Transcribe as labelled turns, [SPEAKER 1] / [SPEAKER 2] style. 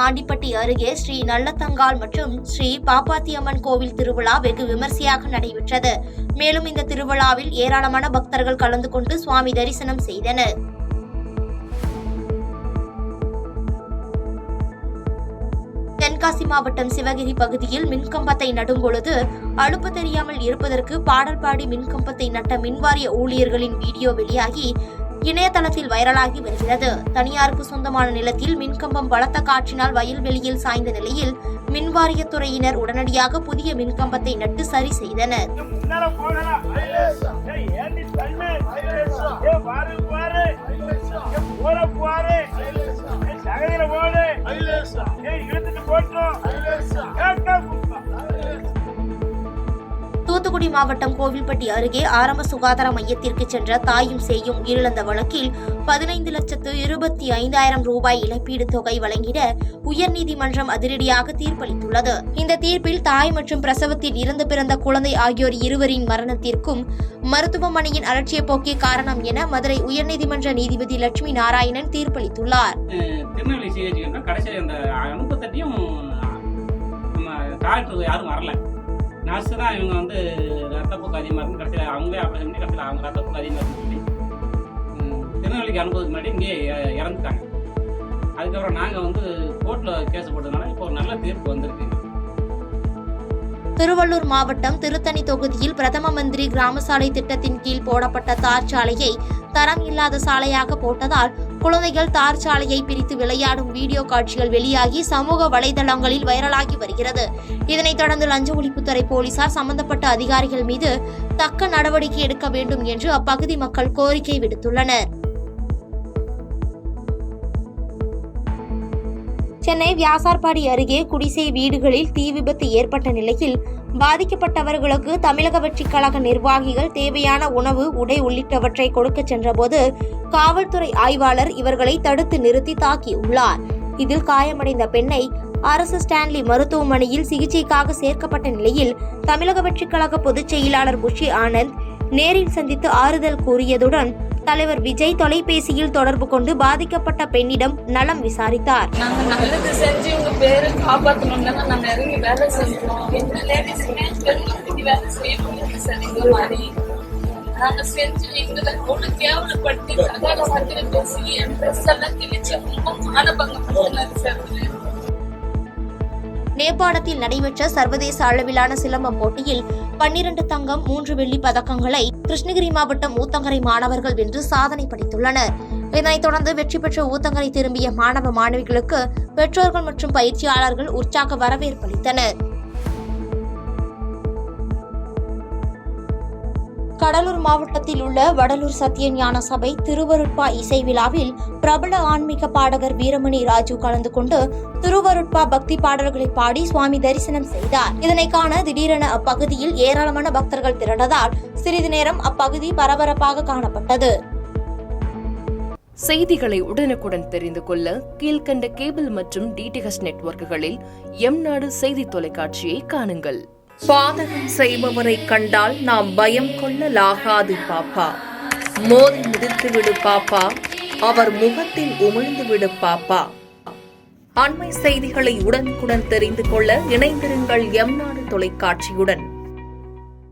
[SPEAKER 1] ஆண்டிப்பட்டி அருகே ஸ்ரீ நல்லத்தங்கால் மற்றும் ஸ்ரீ பாப்பாத்தியம்மன் கோவில் திருவிழா வெகு விமர்சையாக நடைபெற்றது. மேலும் இந்த திருவிழாவில் ஏராளமான பக்தர்கள் கலந்து கொண்டு சுவாமி தரிசனம் செய்தனர். தென்காசி மாவட்டம் சிவகிரி பகுதியில் மின்கம்பத்தை நடும் பொழுது அலுப்பு தெரியாமல் இருப்பதற்கு பாடல் பாடி மின்கம்பத்தை நட்ட மின்வாரிய ஊழியர்களின் வீடியோ வெளியாகி இணையதளத்தில் வைரலாகி வருகிறது. தனியாருக்கு சொந்தமான நிலத்தில் மின்கம்பம் பலத்த காற்றினால் வயல்வெளியில் சாய்ந்த நிலையில் மின்வாரியத்துறையினர் உடனடியாக புதிய மின்கம்பத்தை நட்டு சரி செய்தனர். தூத்துக்குடி மாவட்டம் கோவில்பட்டி அருகே ஆரம்ப சுகாதார மையத்திற்கு சென்ற தாயும் சேயும் உயிரிழந்த வழக்கில் 15,25,000 ரூபாய் இழப்பீடு தொகை வழங்கிட உயர்நீதிமன்றம் அதிரடியாக தீர்ப்பளித்துள்ளது. இந்த தீர்ப்பில் தாய் மற்றும் பிரசவத்தில் இறந்து பிறந்த குழந்தை ஆகியோர் இருவரின் மரணத்திற்கும் மருத்துவமனையின் அலட்சிய போக்கே காரணம் என மதுரை உயர்நீதிமன்ற நீதிபதி லட்சுமி நாராயணன் தீர்ப்பளித்துள்ளார்.
[SPEAKER 2] நர்ஸு தான் இவங்க வந்து ரத்தப்போக்கு அதிகமாக இருக்கும். கடைசியில் அவங்களே ஆப்ரேஷன் பண்ணி கடைசியில் அவங்க ரத்தப்போக்கு அதிகமாக இருக்குன்னு சொல்லி திருநெல்வேலிக்கு அனுப்புறதுக்கு முன்னாடி இங்கே இறந்துட்டாங்க. அதுக்கப்புறம் நாங்கள் வந்து கோர்ட்டில் கேஸ் போட்டதுனால இப்போ ஒரு நல்ல தீர்ப்பு வந்திருக்கு.
[SPEAKER 1] திருவள்ளூர் மாவட்டம் திருத்தணி தொகுதியில் பிரதம மந்திரி கிராம சாலை திட்டத்தின் கீழ் போடப்பட்ட தார் சாலையை தரம் இல்லாத சாலையாக போட்டதால் குழந்தைகள் தார் சாலையை பிரித்து விளையாடும் வீடியோ காட்சிகள் வெளியாகி சமூக வலைதளங்களில் வைரலாகி வருகிறது. இதனைத் தொடர்ந்து லஞ்ச ஒழிப்புத்துறை போலீசார் சம்பந்தப்பட்ட அதிகாரிகள் மீது தக்க நடவடிக்கை எடுக்க வேண்டும் என்று அப்பகுதி மக்கள் கோரிக்கை விடுத்துள்ளனர். சென்னை வியாசார்பாடி அருகே குடிசை வீடுகளில் தீ விபத்து ஏற்பட்ட நிலையில் பாதிக்கப்பட்டவர்களுக்கு தமிழக வெற்றிக் கழக நிர்வாகிகள் தேவையான உணவு, உடை உள்ளிட்டவற்றை கொடுக்க சென்றபோது காவல்துறை ஆய்வாளர் இவர்களை தடுத்து நிறுத்தி தாக்கியுள்ளார். இதில் காயமடைந்த பெண்ணை அரசு ஸ்டான்லி மருத்துவமனையில் சிகிச்சைக்காக சேர்க்கப்பட்ட நிலையில் தமிழக வெற்றிக் கழக பொதுச் செயலாளர் புஷி ஆனந்த் நேரில் சந்தித்து ஆறுதல் கூறியதுடன் தலைவர் விஜய் தொலைபேசியில் தொடர்பு கொண்டு பாதிக்கப்பட்ட பெண்ணிடம் நலம் விசாரித்தார்.
[SPEAKER 3] நாங்க நல்லது செஞ்சு உங்க பேரை காப்பாற்றணும்னா நாங்க இறங்கி வேலை செஞ்சோம். எந்த லேடிஸுமே வேலை செய்யணும் சார். இந்த மாதிரி நாங்க செஞ்சு எங்களை ஒண்ணு கேவலப்படுத்தி அதாக வந்து பேசி என் ட்ரெஸ் எல்லாம் கிழிச்சு ரொம்ப மானபங்கப்படுத்தினாரு சார்.
[SPEAKER 1] நேபாளத்தில் நடைபெற்ற சர்வதேச அளவிலான சிலம்பம் போட்டியில் 12 தங்கம் 3 வெள்ளி பதக்கங்களை கிருஷ்ணகிரி மாவட்டம் ஊத்தங்கரை மாணவர்கள் வென்று சாதனை படைத்துள்ளனர். இதனைத் தொடர்ந்து வெற்றி பெற்ற ஊத்தங்கரை திரும்பிய மாணவ மாணவிகளுக்கு பெற்றோர்கள் மற்றும் பயிற்சியாளர்கள் உற்சாக வரவேற்பு அளித்தனர். கடலூர் மாவட்டத்தில் உள்ள வடலூர் சத்தியஞான சபை திருவருட்பா இசை விழாவில் பிரபல ஆன்மீக பாடகர் வீரமணி ராஜு கலந்து கொண்டு திருவருட்பா பக்தி பாடல்களை பாடி சுவாமி தரிசனம் செய்தார். இதனை காண திடீரென அப்பகுதியில் ஏராளமான பக்தர்கள் திரண்டதால் சிறிது நேரம் அப்பகுதி பரபரப்பாக காணப்பட்டது.
[SPEAKER 4] செய்திகளை உடனுக்குடன் தெரிந்து கொள்ள கீழ்கண்ட கேபிள் மற்றும் டிடிஎச் நெட்வொர்க்குகளில் எம்நாடு செய்தி தொலைக்காட்சியை காணுங்கள். பாதகம் செய்பவரை கண்டால் நாம் பயம் கொள்ளலாகாது பாப்பா. மோதி மிதித்து விடு பாப்பா, அவர் முகத்தில் உமிழ்ந்து விடு பாப்பா. அண்மை செய்திகளை உடனுக்குடன் தெரிந்து கொள்ள இணைந்திருங்கள் எம்நாடு தொலைக்காட்சியுடன்.